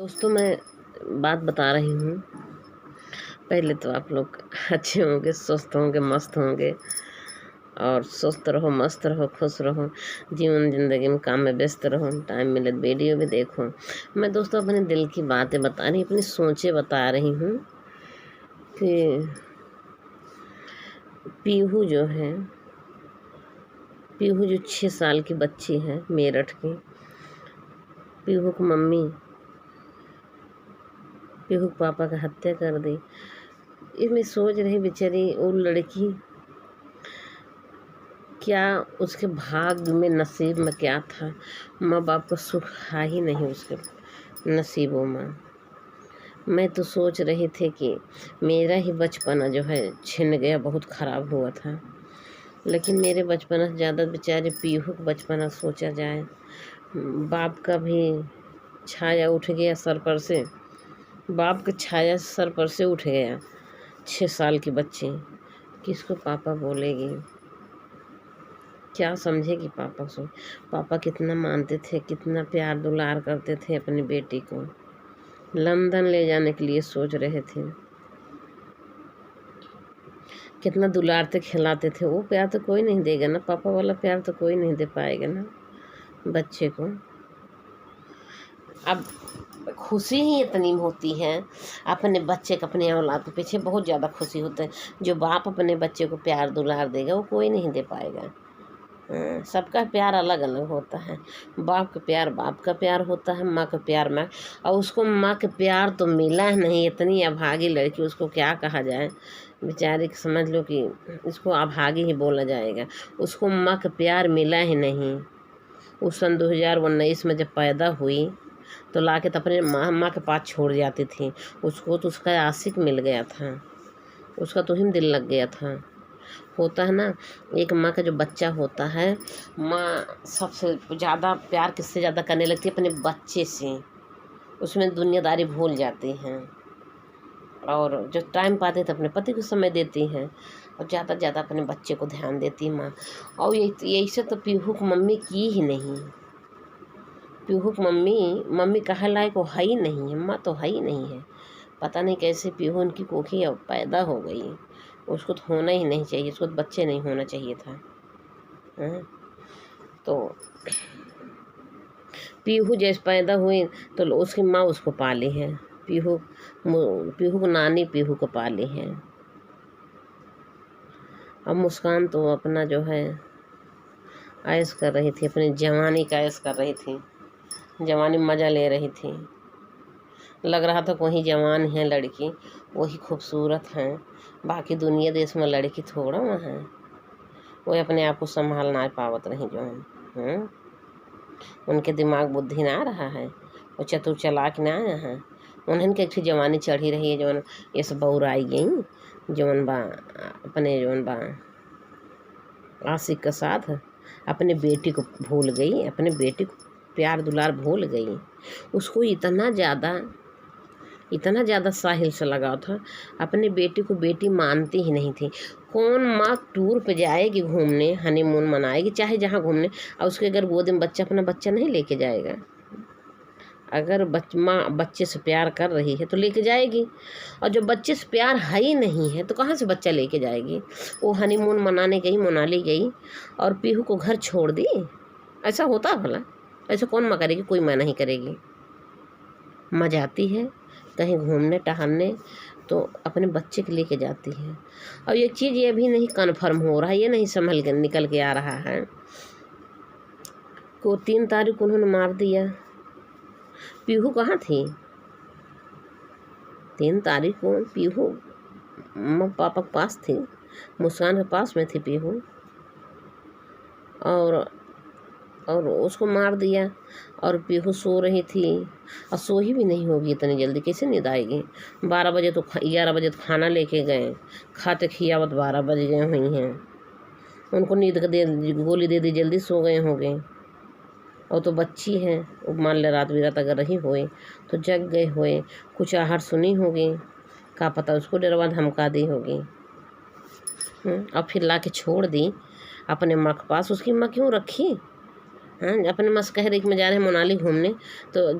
दोस्तों, मैं बात बता रही हूँ। पहले तो आप लोग अच्छे होंगे, स्वस्थ होंगे, मस्त होंगे और स्वस्थ रहो, मस्त रहो, खुश रहो, जीवन ज़िंदगी में काम में व्यस्त रहो, टाइम मिले तो वीडियो भी देखो। मैं दोस्तों अपने दिल की बातें बता रही, अपनी सोचें बता रही हूँ कि पीहू जो 6 साल की बच्ची है मेरठ की। पीहू की मम्मी पीहू के पापा का हत्या कर दी। इसमें सोच रही बेचारी वो लड़की, क्या उसके भाग्य में, नसीब में क्या था। माँ बाप का सुख था ही नहीं उसके नसीबों में। मैं तो सोच रही थी कि मेरा ही बचपना जो है छिन गया, बहुत ख़राब हुआ था। लेकिन मेरे बचपना से ज़्यादा बेचारे पीहू का बचपना सोचा जाए। बाप का भी छाया उठ गया सर पर से, बाप का छाया सर पर से उठ गया। 6 साल की बच्ची किसको पापा बोलेगी, क्या समझेगी पापा को। पापा कितना मानते थे, कितना प्यार दुलार करते थे अपनी बेटी को। लंदन ले जाने के लिए सोच रहे थे, कितना दुलारते खिलाते थे। वो प्यार तो कोई नहीं देगा ना, पापा वाला प्यार तो कोई नहीं दे पाएगा ना बच्चे को। अब खुशी ही इतनी होती है अपने बच्चे को, अपने औलाद के पीछे बहुत ज़्यादा खुशी होता है। जो बाप अपने बच्चे को प्यार दुलार देगा वो कोई नहीं दे पाएगा। सबका प्यार अलग अलग होता है। बाप का प्यार होता है, माँ का प्यार माँ। और उसको माँ का प्यार तो मिला नहीं। इतनी अभागी लड़की, उसको क्या कहा जाए बेचारी, समझ लो कि इसको अभागी ही बोला जाएगा। उसको माँ का प्यार मिला ही नहीं। उस सन 2019 में जब पैदा हुई तो ला के तो अपने माँ के पास छोड़ जाती थी। उसको तो उसका आशिक मिल गया था, उसका तो ही दिल लग गया था। होता है ना, एक माँ का जो बच्चा होता है, माँ सबसे ज़्यादा प्यार किससे ज़्यादा करने लगती है, अपने बच्चे से। उसमें दुनियादारी भूल जाती हैं और जो टाइम पाते थे अपने पति को समय देती हैं और ज़्यादा ज़्यादा अपने बच्चे को ध्यान देती माँ। और यही से तो पीहू की मम्मी की ही नहीं। पीहू की मम्मी कहा लायक वो है ही नहीं है, माँ तो है ही नहीं है। पता नहीं कैसे पीहू उनकी कोखी अब पैदा हो गई। उसको तो होना ही नहीं चाहिए, उसको तो बच्चे नहीं होना चाहिए था। तो पीहू जैसे पैदा हुई तो उसकी माँ उसको पाली है। पीहू को नानी पीहू को पाली है। अब मुस्कान तो अपना जो है ऐश कर रही थी, अपनी जवानी का ऐश कर रही थी, जवानी मज़ा ले रही थी। लग रहा था वही जवान है लड़की, वही खूबसूरत हैं। बाकी दुनिया देश में लड़की थोड़ा वहाँ है, वो अपने आप को संभाल ना पावत रही जो है। उनके दिमाग बुद्धि ना रहा है, वो चतुर चालाक ना आया है। उन्हें के जवानी चढ़ी रही है, जवन ये सब बौराई गई, जवन बा अपने जवन बा आशिक के साथ अपने बेटी को भूल गई, अपने बेटी को प्यार दुलार भूल गई। उसको इतना ज़्यादा साहिल से लगाव था, अपने बेटी को बेटी मानती ही नहीं थी। कौन माँ टूर पे जाएगी घूमने, हनीमून मनाएगी चाहे जहाँ घूमने, और उसके अगर गोद में बच्चा, अपना बच्चा नहीं लेके जाएगा। अगर माँ बच्चे से प्यार कर रही है तो लेके जाएगी, और जब बच्चे से प्यार है ही नहीं है तो कहाँ से बच्चा लेके जाएगी। वो हनीमून मनाने गई, मनाली गई और पीहू को घर छोड़ दी। ऐसा होता है भला? ऐसा कौन माँ करेगी? कोई माँ नहीं करेगी। माँ जाती है कहीं घूमने टहलने तो अपने बच्चे को लेके जाती है। और एक चीज़ ये भी नहीं कन्फर्म हो रहा है, ये नहीं संभल के निकल के आ रहा है को 3 तारीख को उन्होंने मार दिया। पीहू कहाँ थी 3 तारीख को? पीहू माँ पापा के पास थी, मुस्कान के पास में थी पीहू, और उसको मार दिया। और पीहू सो रही थी, और सोई भी नहीं होगी इतनी जल्दी, कैसे नींद आएगी। 12 बजे तो 11 बजे तो खाना लेके गए, खाते खियावत 12 बज गए हुई हैं। उनको नींद का गोली दे दी, जल्दी सो गए होंगे। और तो बच्ची है, मान ले रात बिरात अगर रही होए तो जग गए होए, कुछ आहट सुनी होगी, क्या पता उसको डरवा धमका दी होगी। और फिर ला के छोड़ दी अपने माँ के पास। उसकी माँ क्यों रखी? हाँ, अपने मस्कहरिक में जा रहे हैं मनाली घूमने, तो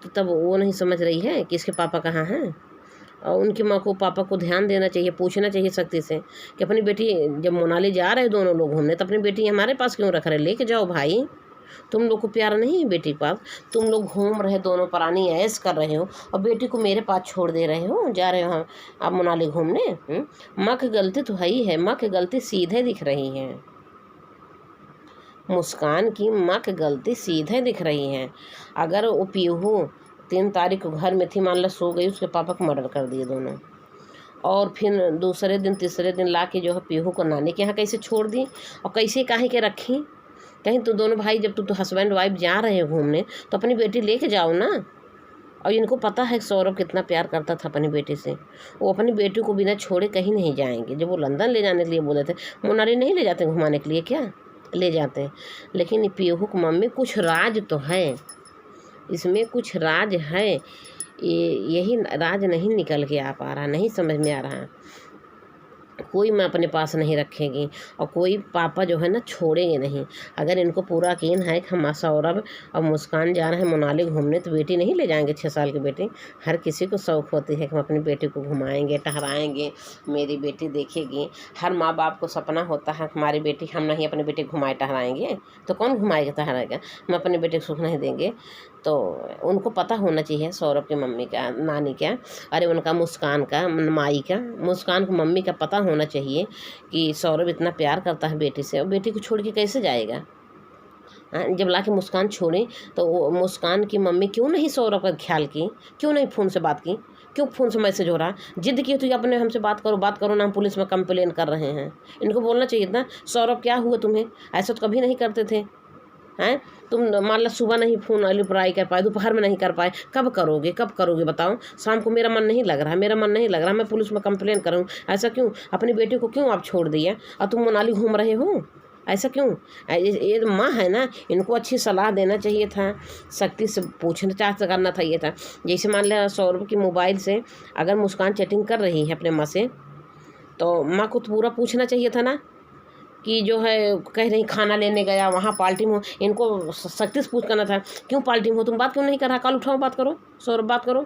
तब वो नहीं समझ रही है कि इसके पापा कहाँ हैं। और उनकी माँ को पापा को ध्यान देना चाहिए, पूछना चाहिए सख्ती से कि अपनी बेटी, जब मनाली जा रहे दोनों लोग घूमने, तो अपनी बेटी हमारे पास क्यों रख रहे, लेके जाओ भाई। तुम लोग को प्यार नहीं है बेटी के पास, तुम लोग घूम रहे दोनों प्राणी ऐश कर रहे हो और बेटी को मेरे पास छोड़ दे रहे हो, जा रहे हो आप मनाली घूमने। माँ की गलती तो है ही है, माँ की गलती सीधे दिख रही है। मुस्कान की माँ की गलती सीधे दिख रही है। अगर वो पीहू 3 तारीख को घर में थी, मान लो सो गई, उसके पापा को मर्डर कर दिए दोनों, और फिर दूसरे दिन तीसरे दिन ला के जो है पीहू को नानी के यहाँ कैसे छोड़ दी और कैसे काहे के रखी। कहीं तो दोनों भाई, जब तो हस्बैंड वाइफ जा रहे हो घूमने, तो अपनी बेटी लेके जाओ ना। और इनको पता है सौरभ कितना प्यार करता था अपनी बेटी से, वो अपनी बेटी को बिना छोड़े कहीं नहीं जाएंगे। जब वो लंदन ले जाने के लिए बोले थे, मनाली नहीं ले जाते घुमाने के लिए, क्या ले जाते हैं। लेकिन पीहू की मम्मी, कुछ राज तो है इसमें, कुछ राज है, यही राज नहीं निकल के आ पा रहा, नहीं समझ में आ रहा। कोई माँ अपने पास नहीं रखेगी और कोई पापा जो है ना छोड़ेंगे नहीं। अगर इनको पूरा यकीन है कि हम सौरभ और मुस्कान जा रहे हैं मनाली घूमने, तो बेटी नहीं ले जाएंगे। 6 साल की बेटी, हर किसी को शौक़ होती है कि हम अपनी बेटी को घुमाएंगे टहराएंगे, मेरी बेटी देखेगी। हर माँ बाप को सपना होता है हमारी बेटी, हम नहीं अपनी बेटी घुमाए टहराएंगे तो कौन घुमाएगा टहराएगा, हम अपनी बेटी को सुख नहीं देंगे। तो उनको पता होना चाहिए सौरभ की मम्मी का, नानी का, अरे उनका मुस्कान का, माई का, मुस्कान की मम्मी का पता होना चाहिए कि सौरभ इतना प्यार करता है बेटी से और बेटी को छोड़ के कैसे जाएगा। जब ला के मुस्कान छोड़ी तो मुस्कान की मम्मी क्यों नहीं सौरभ का ख्याल की, क्यों नहीं फ़ोन से बात की, क्यों फ़ोन से मैसेज हो रहा, जिद की तो अपने हमसे बात करो ना, हम पुलिस में कंप्लेन कर रहे हैं। इनको बोलना चाहिए था, सौरभ क्या हुआ तुम्हें, ऐसा तो कभी नहीं करते थे हैं। तुम मान लो सुबह नहीं फ़ोन रिप्लाई कर पाए, दोपहर में नहीं कर पाए, कब करोगे बताओ। शाम को मेरा मन नहीं लग रहा, मैं पुलिस में कंप्लेन करूँ, ऐसा क्यों, अपनी बेटी को क्यों आप छोड़ दिया और तुम मनाली घूम रहे हो, ऐसा क्यों। ये माँ है ना, इनको अच्छी सलाह देना चाहिए था, सख्ती से पूछताछ करना चाहिए था। जैसे मान लिया सौरभ की मोबाइल से अगर मुस्कान चैटिंग कर रही है अपने माँ से, तो माँ को तो पूरा पूछना चाहिए था ना कि जो है कह रही खाना लेने गया वहाँ पार्टी में हो, इनको सख्ती से पूछ करना था, क्यों पार्टी में हो, तुम बात क्यों नहीं कर रहा, कल उठाओ बात करो, सौरभ बात करो।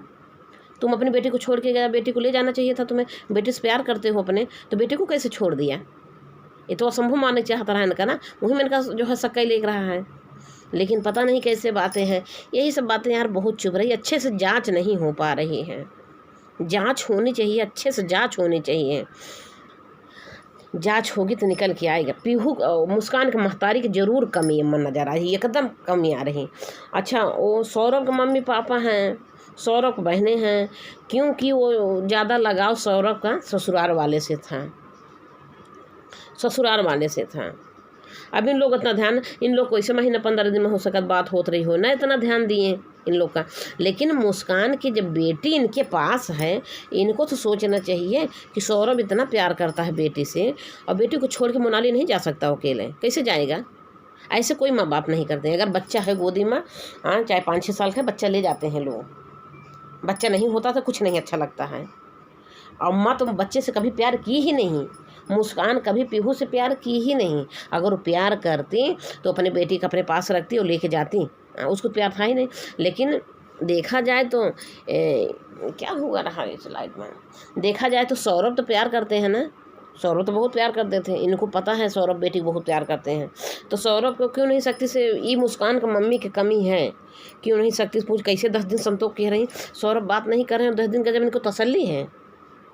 तुम अपनी बेटी को छोड़ के गया, बेटी को ले जाना चाहिए था तुम्हें, बेटी से प्यार करते हो अपने, तो बेटी को कैसे छोड़ दिया। ये तो असंभव मानने चाहता रहा इनका ना, वही में इनका जो है सक्का ही लेक रहा है। लेकिन पता नहीं कैसे बातें हैं, यही सब बातें यार बहुत चुभ रही, अच्छे से जाँच नहीं हो पा रही है। जाँच होनी चाहिए, अच्छे से जाँच होनी चाहिए, जांच होगी तो निकल के आएगा। पीहू मुस्कान के महतारी की जरूर कमी नज़र आ रही है, एकदम कमी आ रही। अच्छा, वो सौरभ के मम्मी पापा हैं, सौरभ बहनें हैं, क्योंकि वो ज़्यादा लगाव सौरभ का ससुराल वाले से था। अब इन लोग इतना ध्यान, इन लोग को इसे महीना 15 दिन में हो सकत बात होत रही हो ना, इतना ध्यान दिए इन लोग का। लेकिन मुस्कान की जब बेटी इनके पास है, इनको तो सोचना चाहिए कि सौरभ इतना प्यार करता है बेटी से और बेटी को छोड़ के मनाली नहीं जा सकता अकेले, कैसे जाएगा। ऐसे कोई माँ बाप नहीं करते हैं। अगर बच्चा है गोदी में, हाँ चाहे 5-6 साल का बच्चा ले जाते हैं लोग, बच्चा नहीं होता तो कुछ नहीं अच्छा लगता है। और माँ तो बच्चे से कभी प्यार की ही नहीं, मुस्कान कभी पीहू से प्यार की ही नहीं। अगर वो प्यार करती तो अपनी बेटी को अपने पास रखती और लेके जाती, उसको प्यार था ही नहीं। लेकिन देखा जाए तो क्या हुआ रहा इस लाइफ में, देखा जाए तो सौरभ तो प्यार करते हैं ना, सौरभ तो बहुत प्यार करते थे, इनको पता है सौरभ बेटी को बहुत प्यार करते हैं। तो सौरभ को क्यों नहीं सख्ती से, ये मुस्कान का मम्मी की कमी है, क्यों नहीं सख्ती से पूछ, कैसे 10 दिन संतोष कह रही, सौरभ बात नहीं कर रहे हैं, 10 दिन का जब इनको तसल्ली है।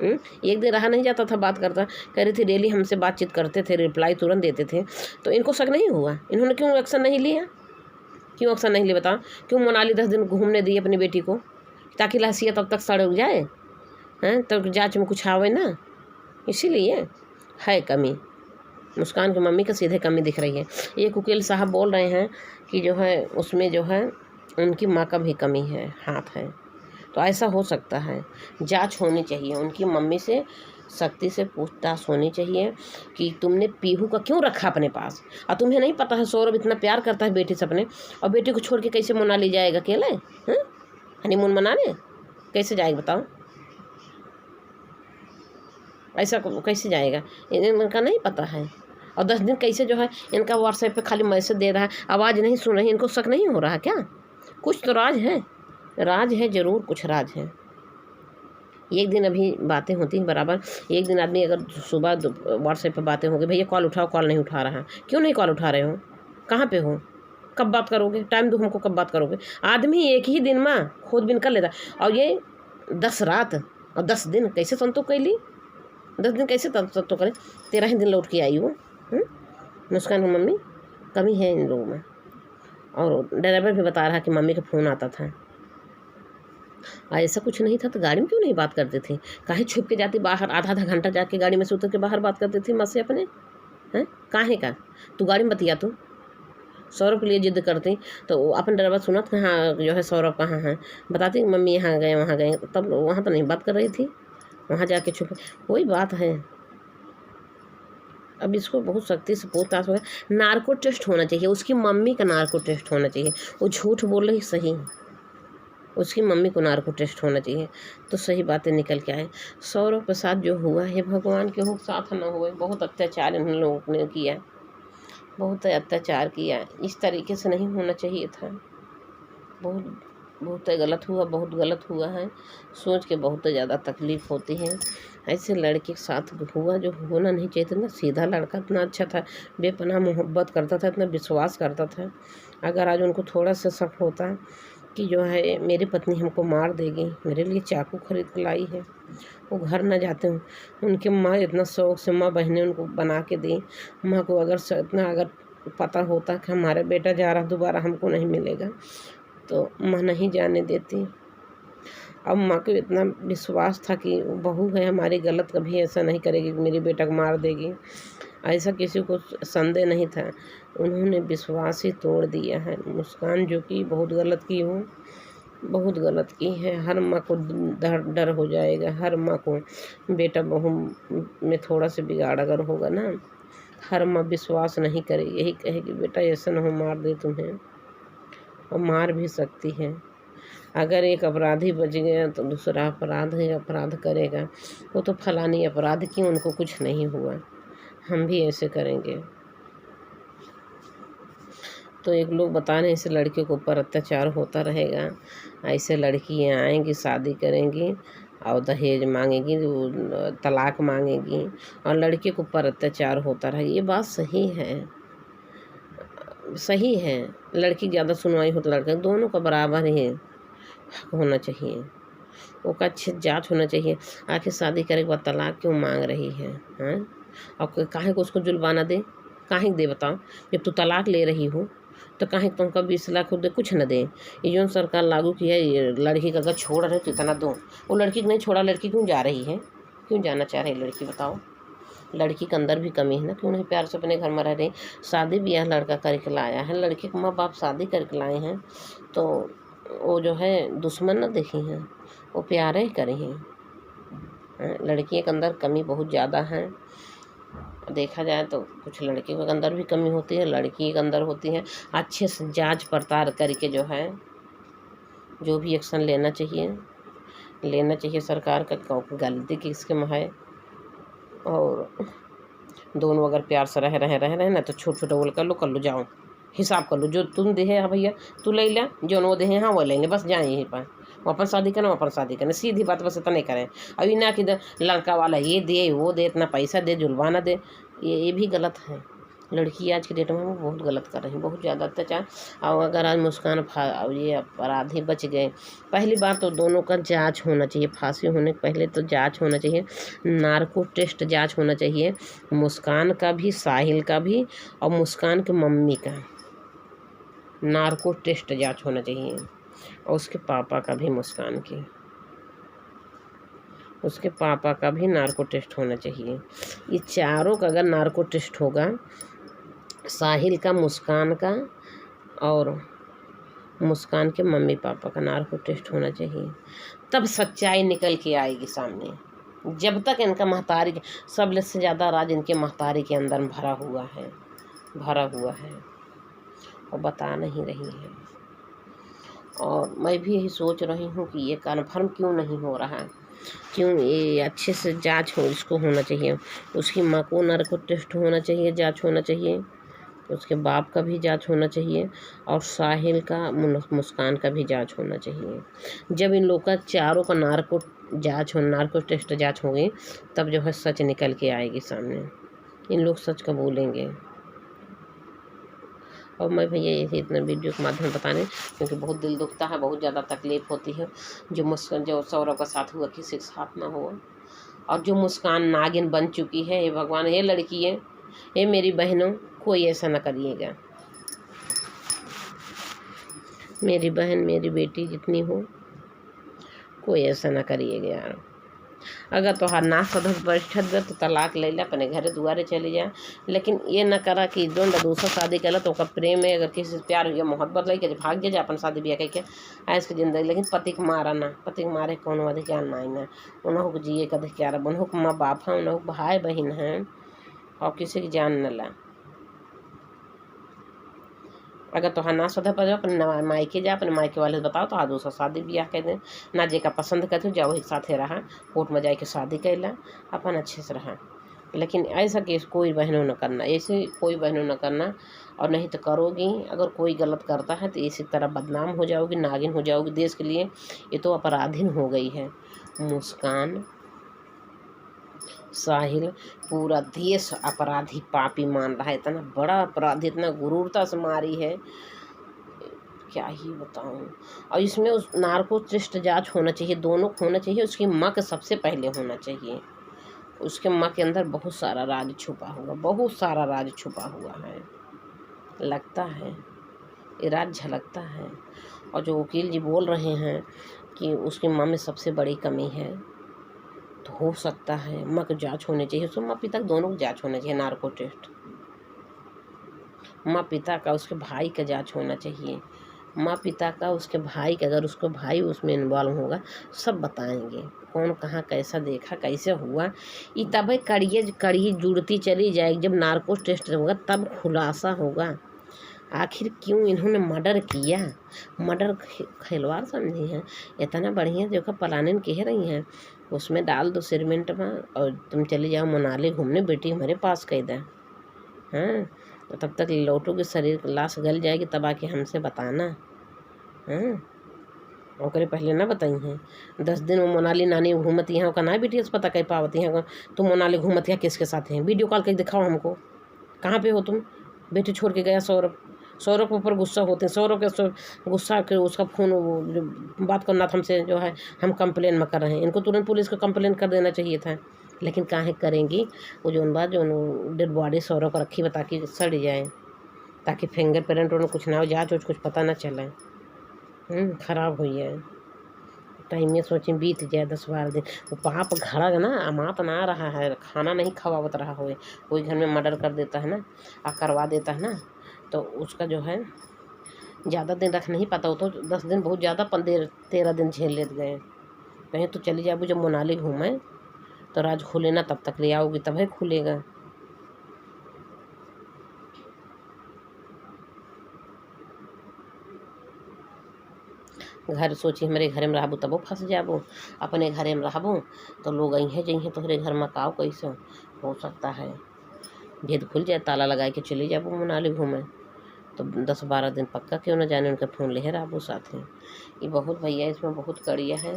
एक दिन रहा नहीं जाता था बात करता, कह रही थी डेली हमसे बातचीत करते थे, रिप्लाई तुरंत देते थे, तो इनको शक नहीं हुआ, इन्होंने क्यों एक्शन नहीं लिया, क्यों एक्शन नहीं लिया बताओ। क्यों मनाली 10 दिन घूमने दी अपनी बेटी को, ताकि लहसिया तब तक सड़ जाए हैं, तब जांच में कुछ आवे ना, इसीलिए है कमी। मुस्कान की मम्मी का सीधे कमी दिख रही है। एक वकील साहब बोल रहे हैं कि जो है उसमें जो है उनकी माँ का भी कमी है, हाथ है। तो ऐसा हो सकता है, जांच होनी चाहिए, उनकी मम्मी से सख्ती से पूछताछ होनी चाहिए कि तुमने पीहू का क्यों रखा अपने पास, और तुम्हें नहीं पता है सौरभ इतना प्यार करता है बेटी से अपने, और बेटी को छोड़ के कैसे मनाली जाएगा अकेले, हनीमून मनाने कैसे जाएगा बताओ, ऐसा कैसे जाएगा, इनका नहीं पता है। और 10 दिन कैसे जो है इनका व्हाट्सएप पे खाली मैसेज दे रहा है, आवाज़ नहीं सुन रही, इनको शक नहीं हो रहा क्या? कुछ तो राज है, ज़रूर कुछ राज है। एक दिन अभी बातें होती हैं बराबर, एक दिन आदमी अगर सुबह व्हाट्सएप पे बातें होगी, भैया कॉल उठाओ, कॉल नहीं उठा रहा, क्यों नहीं कॉल उठा रहे हो, कहाँ पे हो, कब बात करोगे, टाइम दो हमको, कब बात करोगे? आदमी एक ही दिन में खुद बिन कर लेता, और ये 10 रात और 10 दिन कैसे संतोष कैली, 10 दिन कैसे संतोष करें? 13 ही दिन लौट के आई वो। मुस्कान की मम्मी, कमी है इन लोगों में। और ड्राइवर भी बता रहा कि मम्मी का फ़ोन आता था। ऐसा कुछ नहीं था तो गाड़ी में क्यों नहीं बात करते थे? काहे छुप के जाती बाहर, आधा आधा घंटा जाके गाड़ी में से उतर के बाहर बात करते थे माँ से अपने, हैं? काहे का तू गाड़ी में बतिया, तू सौरभ के लिए जिद करती तो अपन ड्राइवर सुना था, हाँ जो है सौरभ कहाँ है, बताती मम्मी यहाँ गए वहाँ गए, तब वहाँ तो नहीं बात कर रही थी, वहाँ जाके छुप। वही बात है, अब इसको बहुत सख्ती से पूछताछ हो गया। नार्को टेस्ट होना चाहिए, उसकी मम्मी का नार्को टेस्ट होना चाहिए। वो झूठ बोल रही सही, उसकी मम्मी को नार्को टेस्ट होना चाहिए तो सही बातें निकल के आए। सौरभ के साथ जो हुआ है, भगवान के हो साथ न हुए। बहुत अत्याचार इन लोगों ने किया, बहुत अत्याचार किया, इस तरीके से नहीं होना चाहिए था। बहुत गलत हुआ, बहुत गलत हुआ है, सोच के बहुत ज़्यादा तकलीफ़ होती है। ऐसे लड़के के साथ हुआ जो होना नहीं चाहिए था। इतना सीधा लड़का, इतना अच्छा था, बेपनाह मोहब्बत करता था, इतना विश्वास करता था। अगर आज उनको थोड़ा सा शक होता कि जो है मेरी पत्नी हमको मार देगी, मेरे लिए चाकू खरीद के लाई है, वो घर न जाते हूँ। उनकी माँ इतना शौक से, माँ बहनें उनको बना के दी। माँ को अगर पता होता कि हमारा बेटा जा रहा दोबारा हमको नहीं मिलेगा तो माँ नहीं जाने देती। अब माँ को इतना विश्वास था कि बहू है हमारी, गलत कभी ऐसा नहीं करेगी कि मेरे बेटा को मार देगी, ऐसा किसी को संदेह नहीं था। उन्होंने विश्वास ही तोड़ दिया है। मुस्कान जो कि बहुत गलत की हो, बहुत गलत की है। हर माँ को डर हो जाएगा, हर माँ को बेटा बहू में थोड़ा सा बिगाड़ अगर होगा ना, हर माँ विश्वास नहीं करेगी, यही कहेगी बेटा ऐसा न हो मार दे तुम्हें, और मार भी सकती है। अगर एक अपराधी बच गया तो दूसरा अपराध करेगा, वो तो फलानी अपराध की उनको कुछ नहीं हुआ, हम भी ऐसे करेंगे। तो एक लोग बता रहे हैं ऐसे लड़कियों के ऊपर अत्याचार होता रहेगा, ऐसे लड़कियाँ आएंगी, शादी करेंगी और दहेज मांगेगी, तलाक मांगेगी और लड़के के ऊपर अत्याचार होता रहेगा। ये बात सही है। लड़की ज़्यादा सुनवाई हो तो लड़का, दोनों का बराबर ही हक होना चाहिए, वो का अच्छी जांच होना चाहिए। आखिर शादी करे के बाद तलाक क्यों मांग रही है, हैं? और काहे को उसको जुलवाना दे, काहे दे बताओ? जब तू तलाक ले रही हो तो काहे तुमका 20 लाख दे, कुछ न दे। ये जो सरकार लागू की है, ये लड़की का अगर छोड़ रहे तो इतना दो। वो लड़की को नहीं छोड़ा, लड़की क्यों जा रही है, क्यों जाना चाह रही लड़की, बताओ? लड़की के अंदर भी कमी है ना, क्यों नहीं प्यार से अपने घर में रह रही? शादी ब्याह लड़का करके लाया है, लड़के के माँ बाप शादी करके लाए हैं, तो वो जो है दुश्मन न देखी हैं, वो प्यारे ही करी हैं। लड़की के अंदर कमी बहुत ज़्यादा है। देखा जाए तो कुछ लड़की के अंदर भी कमी होती है, लड़की के अंदर होती है। अच्छे से जांच पड़ताल करके जो है जो भी एक्शन लेना चाहिए सरकार का, गलती किसके में है। और दोनों अगर प्यार से रहे ना तो छोट बोल कर लो जाओ, हिसाब कर लो, जो तुम दे हाँ भैया तू ले ला, जो वो दे हाँ वो ले लें, बस जाए यहीं पर, वो अपन शादी करें, सीधी बात, बस इतना नहीं करें। अभी ना कि लड़का वाला ये दे वो दे, इतना पैसा दे, जुलवाना दे, ये भी गलत है। लड़की आज की डेट में वो बहुत गलत कर रही है, बहुत ज़्यादा अत्याचार। और अगर आज मुस्कान ये अपराधी बच गए, पहली बार तो दोनों का जांच होना चाहिए, फांसी होने के पहले तो जांच होना चाहिए, नार्को टेस्ट जांच होना चाहिए, मुस्कान का भी, साहिल का भी और मुस्कान की मम्मी का नार्को टेस्ट जांच होना चाहिए, और उसके पापा का भी, मुस्कान की उसके पापा का भी नार्को टेस्ट होना चाहिए। ये चारों का अगर नार्को टेस्ट होगा, साहिल का, मुस्कान का और मुस्कान के मम्मी पापा का नार्को टेस्ट होना चाहिए, तब सच्चाई निकल के आएगी सामने। जब तक इनका महतारी, सब से ज़्यादा राज इनके महतारी के अंदर भरा हुआ है और बता नहीं रही है। और मैं भी यही सोच रही हूँ कि ये कन्फर्म क्यों नहीं हो रहा है, क्यों ये अच्छे से जांच हो इसको होना चाहिए। उसकी माँ को नार्को टेस्ट होना चाहिए, जांच होना चाहिए, उसके बाप का भी जांच होना चाहिए, और साहिल का मुस्कान का भी जांच होना चाहिए। जब इन लोग का चारों का नार्को टेस्ट जांच होगी तब जो है सच निकल के आएगी सामने, इन लोग सच का बोलेंगे। और मैं भैया यही इतना वीडियो के माध्यम बताने, क्योंकि बहुत दिल दुखता है, बहुत ज़्यादा तकलीफ़ होती है। जो सौरभ का साथ हुआ किसी के साथ ना हुआ, और जो मुस्कान नागिन बन चुकी है, ये भगवान, ये लड़की है, ये मेरी बहनों, कोई ऐसा ना करिएगा। मेरी बहन, मेरी बेटी जितनी हो, कोई ऐसा ना करिएगा यार। अगर तोहार ना सदस्य बैठत बे तो तलाक ले ला, अपने घरे दुआरे चली जा, लेकिन ये ना करा कि जोन दूसरा शादी कला तो ओकर प्रेम है, अगर किसी से प्यार या मोहब्बत लगी के भाग जा अपन शादी ब्याह करके ऐस के जिंदगी। लेकिन पति के मारा ना, पति के मारे कौन अधिकार ना ना, उन्हों को जिए का अधिकार, उन्हों को माँ बाप हैं, उन्हों को भाई बहन हैं, और किसी की जान न ला। अगर तोहार ना सधा पर जाओ, अपने मायके जा, अपने मायके वाले बताओ तो दूसरा शादी ब्याह कर दे ना, जेका पसंद करते जाओ एक साथे रहा, कोर्ट में जाके शादी कैला, अपन अच्छे से रहा। लेकिन ऐसा केस कोई बहनों न करना, ऐसे कोई बहनों न करना, और नहीं तो करोगी। अगर कोई गलत करता है तो इसी तरह बदनाम हो जाओगी, नागिन हो जाओगी देश के लिए। ये तो अपराधीन हो गई है मुस्कान, साहिल, पूरा देश अपराधी पापी मान रहा है। इतना बड़ा अपराधी, इतना गुरूरता से मारी है, क्या ही बताऊं। और इसमें उस नार्को टेस्ट जांच होना चाहिए, दोनों को होना चाहिए। उसकी माँ के सबसे पहले होना चाहिए। उसके माँ के अंदर बहुत सारा राज छुपा हुआ, बहुत सारा राज छुपा हुआ है, लगता है ये राज झलकता है। और जो वकील जी बोल रहे हैं कि उसकी माँ में सबसे बड़ी कमी है, तो हो सकता है माँ की जांच होनी चाहिए। उसके माँ पिता दोनों की जांच होना चाहिए, नार्को टेस्ट, माँ पिता का, उसके भाई का जांच होना चाहिए, माँ पिता का, उसके भाई का। अगर उसको भाई उसमें इन्वॉल्व होगा सब बताएंगे, कौन कहाँ कैसा देखा, कैसे हुआ। ये तब कड़िए जुड़ती चली जाएगी। जब नार्को टेस्ट होगा तब खुलासा होगा आखिर क्यों इन्होंने मर्डर किया। मर्डर खिलवाड़ समझी है, इतना बढ़िया जो प्लानिंग कह रही हैं, उसमें डाल दो सीमेंट में और तुम चली जाओ मनाली घूमने, बेटी हमारे पास कह दे। हाँ, तो तब तक लौटोगे, शरीर लाश गल जाएगी, तब आके हमसे बताना। हाँ, ओकरे पहले ना बताई हैं। 10 दिन वो मोनाली नानी घूमती हैं, का ना बेटी से पता कह पावती हैं तुम मोनाली घूमती है किसके साथ हैं, वीडियो कॉल करके दिखाओ हमको, कहाँ पे हो तुम। बेटी छोड़ के गया सौरभ, सौरभ के ऊपर गुस्सा होते हैं, सौरभ के गुस्सा के उसका फ़ोन जो बात करना था हमसे, जो है हम कंप्लेन में कर रहे हैं, इनको तुरंत पुलिस को कंप्लेन कर देना चाहिए था। लेकिन काहे करेंगी, वो जो बात जो डेड बॉडी सौरभ को रखी बता कि सड़ जाए, ताकि फिंगरप्रिंट उन्हें कुछ ना हो, जाँच कुछ पता ना चले। खराब हुई है टाइम में, सोचें बीत जाए 10-12 दिन, वो पाप घड़ा ना अमात ना रहा है, खाना नहीं खवावत रहा हो, कोई घर में मर्डर कर देता है ना, करवा देता है ना, तो उसका जो है ज़्यादा दिन रख नहीं पाता हो, तो 10 दिन बहुत ज़्यादा, 13 दिन झेल लेते गए। कहीं तो चली जाओ, जब मनाली घूमें तो राज खुले ना, तब तक ले आओगी तब है खुलेगा। घर सोची हमारे घर में रहबू तबो फंस जाबो, अपने घरे में रहबो तो लोग अइहें जइहें तोहरे घर में काव कैसे हो सकता है, भेद खुल जाए, ताला लगा के चले जाबो मनाली घूमें, तो 10-12 दिन पक्का क्यों न जाने उनका फ़ोन ले रहबो साथ में। ये बहुत भैया, इसमें बहुत कड़िया है।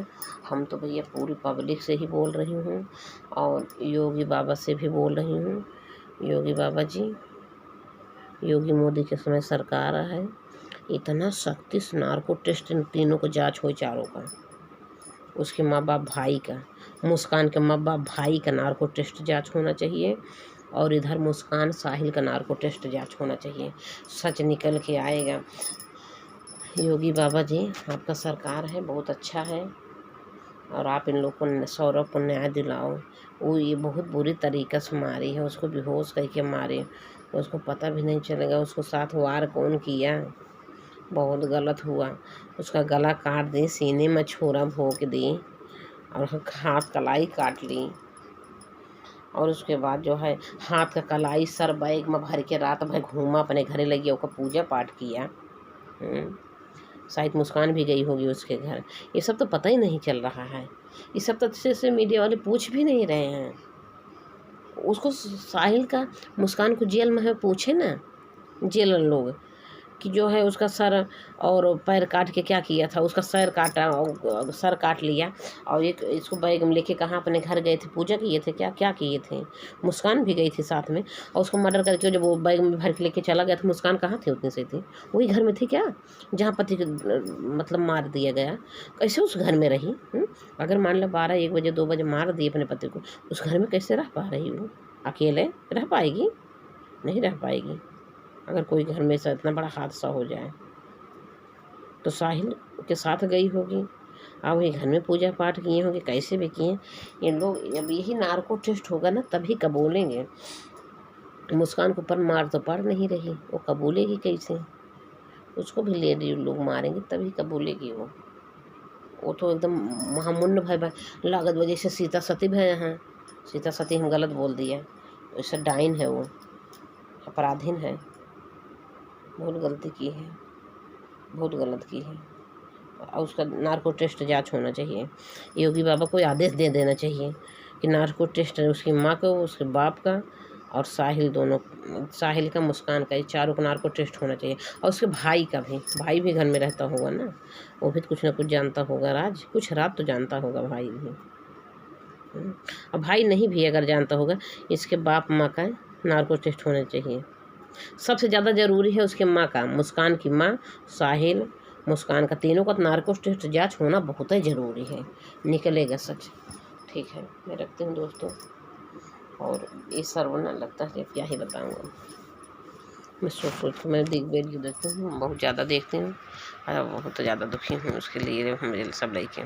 हम तो भैया पूरी पब्लिक से ही बोल रही हूँ, और योगी बाबा से भी बोल रही हूँ। योगी बाबा जी, योगी मोदी के समय सरकार है, इतना सख्ती से नार्को टेस्ट इन तीनों को जांच हो, चारों का, उसके माँ बाप भाई का, मुस्कान के माँ बाप भाई का नार्को टेस्ट जांच होना चाहिए, और इधर मुस्कान साहिल का नार्को टेस्ट जांच होना चाहिए, सच निकल के आएगा। योगी बाबा जी, आपका सरकार है, बहुत अच्छा है, और आप इन लोग को, सौरभ को न्याय दिलाओ। वो ये बहुत बुरी तरीक़े से मारी है, उसको बेहोश करके मारे, उसको पता भी नहीं चलेगा उसको साथ वार कौन किया, बहुत गलत हुआ। उसका गला काट दी, सीने में छुरा भोंक दी, और हाथ कलाई काट ली, और उसके बाद जो है हाथ का कलाई सर बैग में भर के रात भर घूमा, अपने घरे लगी, ओका पूजा पाठ किया। शायद मुस्कान भी गई होगी उसके घर। ये सब तो पता ही नहीं चल रहा है, ये सब तो अच्छे से मीडिया वाले पूछ भी नहीं रहे हैं। उसको साहिल का मुस्कान को जेल में है, पूछे ना जेल लोग कि जो है उसका सर और पैर काट के क्या किया था। उसका सर काटा और सर काट लिया और एक इसको बैग में लेके कहाँ अपने घर गए थे, पूजा किए थे, क्या क्या किए थे। मुस्कान भी गई थी साथ में और उसको मर्डर करके जब वो बैग में भर के लेके चला गया था, मुस्कान कहाँ थे उतनी से थी, वही घर में थी क्या जहाँ पति को मतलब मार दिया गया। कैसे उस घर में रही? अगर मान लो 12-1 बजे 2 बजे मार दिए अपने पति को, उस घर में कैसे रह पा रही वो? अकेले रह पाएगी? नहीं रह पाएगी। अगर कोई घर में से इतना बड़ा हादसा हो जाए तो साहिल के साथ गई होगी, अब वही घर में पूजा पाठ किए होंगे, कैसे भी किए ये लोग। अब यही नार्को टेस्ट होगा ना तभी कबूलेंगे। मुस्कान को पर मार तो पड़ नहीं रही, वो कबूलेगी कैसे? उसको भी ले रही लोग मारेंगे तभी कबूलेगी वो तो एकदम महामुन्न भाई लागत वजह से सीता सती है। यहाँ सीता सती हम गलत बोल दिया, वैसे डाइन है वो, अपराधीन है, बहुत गलती की है, बहुत गलत की है। और उसका नार्को टेस्ट जांच होना चाहिए। योगी बाबा को आदेश दे देना चाहिए कि नार्को टेस्ट उसकी माँ को, उसके बाप का और साहिल दोनों, साहिल का मुस्कान का, ये चारों का नार्को टेस्ट होना चाहिए। और उसके भाई का भी, भाई भी घर में रहता होगा ना, वो भी कुछ ना कुछ जानता होगा, कुछ रात तो जानता होगा भाई भी। और भाई नहीं भी अगर जानता होगा, इसके बाप माँ का नार्को टेस्ट होना चाहिए। सबसे ज़्यादा ज़रूरी है उसके माँ का, मुस्कान की माँ, साहिल, मुस्कान का, तीनों का नार्को टेस्ट जांच होना बहुत ही ज़रूरी है, निकलेगा सच। ठीक है, मैं रखती हूँ दोस्तों। और ये सर्वना लगता है, क्या ही बताऊँगा। मैं सोच के मैं वीडियो देखती हूँ, बहुत ज़्यादा देखती हूँ, बहुत ज़्यादा दुखी हूँ उसके लिए। मुझे सब लड़के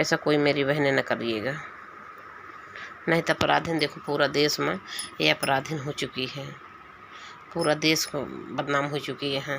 ऐसा कोई मेरी बहनें न करिएगा, नहीं तो अपराधीन देखो पूरा देश में ये अपराधीन हो चुकी है, पूरा देश को बदनाम हो चुकी है।